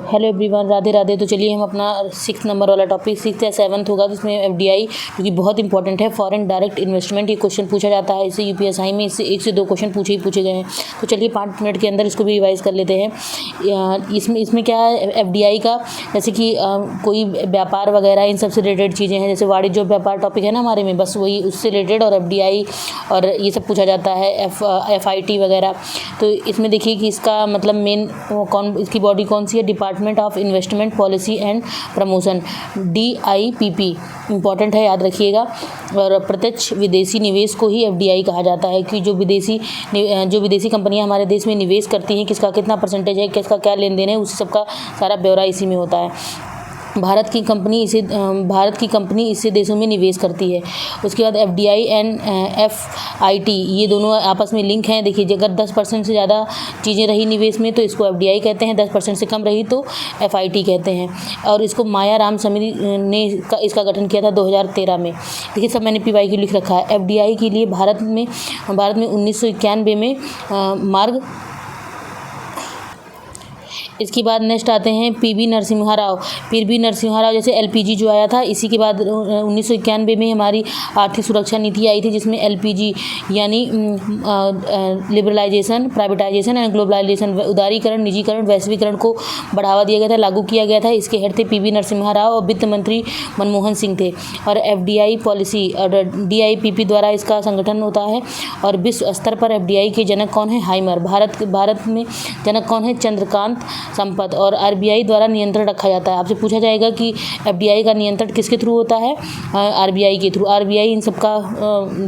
Hello everyone, Radhe Radhe. तो चलिए हम अपना 6 नंबर वाला टॉपिक 6 या 7 होगा, जिसमें एफडीआई, जो कि बहुत इंपॉर्टेंट है, फॉरेन डायरेक्ट इन्वेस्टमेंट, ये क्वेश्चन पूछा जाता है। इसे यूपीएसआई में इससे 1 से 2 क्वेश्चन पूछे गए हैं। तो चलिए 5 मिनट के अंदर इसको भी रिवाइज कर लेते हैं। इसमें क्या है एफडीआई का, जैसे कि कोई व्यापार वगैरह इन सबसे रिलेटेड चीज़ें हैं, जैसे वाणिज्य व्यापार टॉपिक है ना हमारे में, बस वही उससे रिलेटेड, और एफडीआई और ये सब पूछा जाता है, एफआईटी वगैरह। तो इसमें देखिए कि इसका मतलब मेन इसकी बॉडी कौन सी है, department of investment policy and promotion, DIPP, important है, याद रखिएगा। और प्रत्यक्ष विदेशी निवेश को ही एफडीआई कहा जाता है, कि जो विदेशी कंपनियां हमारे देश में निवेश करती हैं, किसका कितना परसेंटेज है, किसका क्या लेन देन है, उस सबका सारा ब्यौरा इसी में होता है। भारत की कंपनी इससे देशों में निवेश करती है। उसके बाद एफडीआई एंड एफआईटी, ये दोनों आपस में लिंक हैं। देखिए, अगर 10% से ज़्यादा चीज़ें रही निवेश में तो इसको एफडीआई कहते हैं, 10% से कम रही तो एफआईटी कहते हैं। और इसको माया राम समिति ने इसका गठन किया था 2013 में। देखिए, सब मैंने PYQ लिख रखा है। एफडीआई के लिए भारत में 1991 में मार्ग। इसके बाद नेक्स्ट आते हैं पीवी नरसिम्हा राव। जैसे एलपीजी जो आया था, इसी के बाद 1991 में हमारी आर्थिक सुरक्षा नीति आई थी, जिसमें एलपीजी यानी लिबरलाइजेशन, प्राइवेटाइजेशन एंड ग्लोबलाइजेशन, उदारीकरण, निजीकरण, वैश्वीकरण को बढ़ावा दिया गया था, लागू किया गया था। इसके हेड थे PV नरसिम्हा राव और वित्त मंत्री मनमोहन सिंह थे। और एफडीआई पॉलिसी और DIPP द्वारा इसका संगठन होता है। और विश्व स्तर पर एफडीआई के जनक कौन है, हाइमर। भारत में जनक कौन है, चंद्रकांत संपत। और आरबीआई द्वारा नियंत्रण रखा जाता है। आपसे पूछा जाएगा कि एफडीआई का नियंत्रण किसके थ्रू होता है, आरबीआई के थ्रू। आरबीआई इन सब का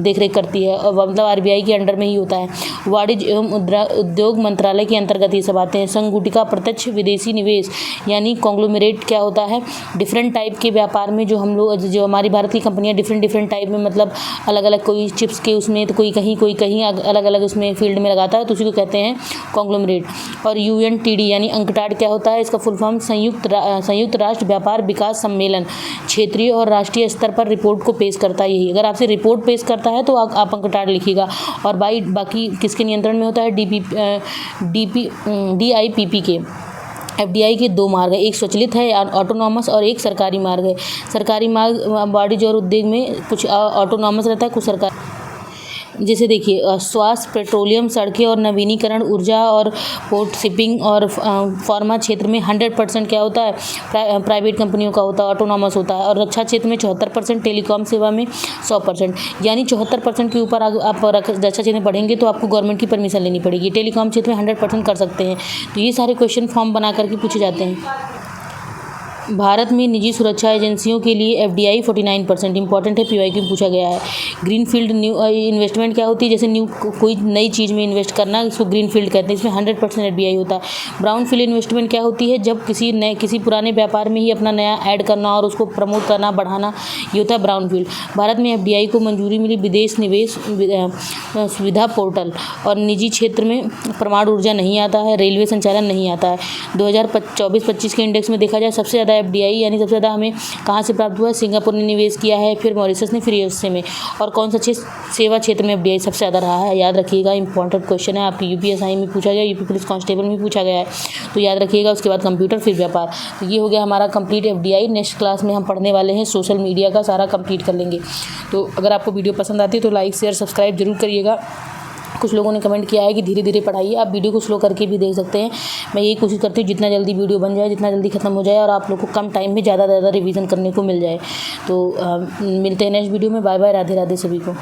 देखरेख करती है, और मतलब आरबीआई के अंडर में ही होता है। वाणिज्य एवं उद्योग मंत्रालय के अंतर्गत ये सब आते हैं। संगुटिका प्रत्यक्ष विदेशी निवेश यानी कॉन्ग्लोमरेट क्या होता है, डिफरेंट टाइप के व्यापार में जो हमारी भारत की कंपनियां डिफरेंट टाइप में, मतलब अलग अलग, कोई चिप्स के उसमें तो कोई कहीं अलग अलग उसमें फील्ड में लगाता है, तो उसी को कहते हैं कॉन्ग्लोमरेट। और UNTD यानी अंकटाड क्या होता है, इसका फुल फॉर्म संयुक्त राष्ट्र व्यापार विकास सम्मेलन, क्षेत्रीय और राष्ट्रीय स्तर पर रिपोर्ट को पेश करता है। यही अगर आपसे रिपोर्ट पेश करता है तो आप अंकटाड लिखिएगा। और बाकी किसके नियंत्रण में होता है, DIPP के। एफडीआई के 2 मार्ग है, एक स्वचालित है ऑटोनॉमस, और एक सरकारी मार्ग है। सरकारी मार्ग वाणिज्य और उद्योग में कुछ ऑटोनॉमस रहता है, कुछ सरकार। जैसे देखिए, स्वास्थ्य, पेट्रोलियम, सड़कें और नवीनीकरण, ऊर्जा और पोर्ट, शिपिंग और फार्मा क्षेत्र में 100% क्या होता है, प्राइवेट कंपनियों का होता है, ऑटोनॉमस होता है। और रक्षा क्षेत्र में 74%, टेलीकॉम सेवा में 100%, यानी 74% के ऊपर आप रक्षा क्षेत्र में पढ़ेंगे तो आपको गवर्नमेंट की परमिशन लेनी पड़ेगी। टेलीकॉम क्षेत्र में 100% कर सकते हैं। तो ये सारे क्वेश्चन फॉर्म बना करके पूछे जाते हैं। भारत में निजी सुरक्षा एजेंसियों के लिए एफडीआई 49%, इंपॉर्टेंट है, PYQ में पूछा गया है। ग्रीनफील्ड न्यू इन्वेस्टमेंट क्या होती है, जैसे कोई नई चीज़ में इन्वेस्ट करना, इसको ग्रीनफील्ड कहते हैं, इसमें 100% एफडीआई होता है। ब्राउनफील्ड इन्वेस्टमेंट क्या होती है, जब किसी पुराने व्यापार में ही अपना नया ऐड करना और उसको प्रमोट करना, बढ़ाना, ये होता है ब्राउनफील्ड। भारत में एफडीआई को मंजूरी मिली विदेश निवेश सुविधा पोर्टल। और निजी क्षेत्र में परमाणु ऊर्जा नहीं आता है, रेलवे संचालन नहीं आता है। 2024-25 के इंडेक्स में देखा जाए, सबसे ज़्यादा एफडीआई यानी सबसे ज़्यादा हमें कहाँ से प्राप्त हुआ है, सिंगापुर ने निवेश किया है, फिर मॉरिशस ने, फिर यूएसए में। और कौन सा सेवा क्षेत्र में एफडीआई सबसे ज़्यादा रहा है, याद रखिएगा, इंपॉर्टेंट क्वेश्चन है, आपकी यूपीएसआई में पूछा गया, यूपी पुलिस कांस्टेबल में पूछा गया है, तो याद रखिएगा। उसके बाद कंप्यूटर, फिर व्यापार। तो ये हो गया हमारा कंप्लीट एफडीआई। नेक्स्ट क्लास में हम पढ़ने वाले हैं सोशल मीडिया का, सारा कंप्लीट कर लेंगे। तो अगर आपको वीडियो पसंद आती है तो लाइक, शेयर, सब्सक्राइब जरूर करिएगा। कुछ लोगों ने कमेंट किया है कि धीरे धीरे पढ़ाइए, आप वीडियो को स्लो करके भी देख सकते हैं। मैं यही कोशिश करती हूँ जितना जल्दी वीडियो बन जाए, जितना जल्दी खत्म हो जाए, और आप लोग को कम टाइम में ज़्यादा रिवीजन करने को मिल जाए। तो मिलते हैं नेक्स्ट वीडियो में। बाय बाय, राधे राधे सभी को।